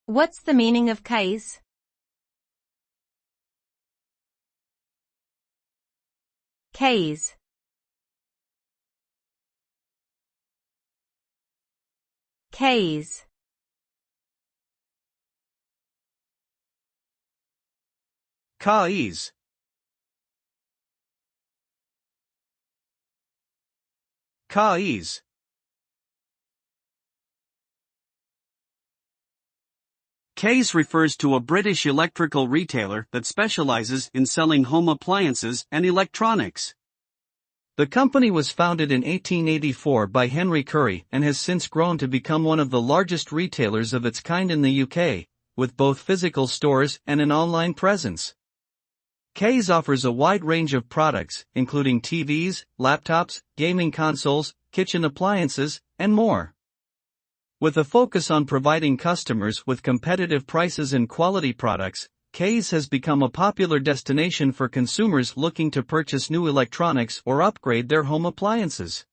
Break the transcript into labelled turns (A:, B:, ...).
A: What's the meaning of case? Case. Case.
B: Case. Case. Case refers to a British electrical retailer that specializes in selling home appliances and electronics. The company was founded in 1884 by Henry Currie and has since grown to become one of the largest retailers of its kind in the UK, with both physical stores and an online presence. Case offers a wide range of products, including TVs, laptops, gaming consoles, kitchen appliances, and more. With a focus on providing customers with competitive prices and quality products, Case has become a popular destination for consumers looking to purchase new electronics or upgrade their home appliances.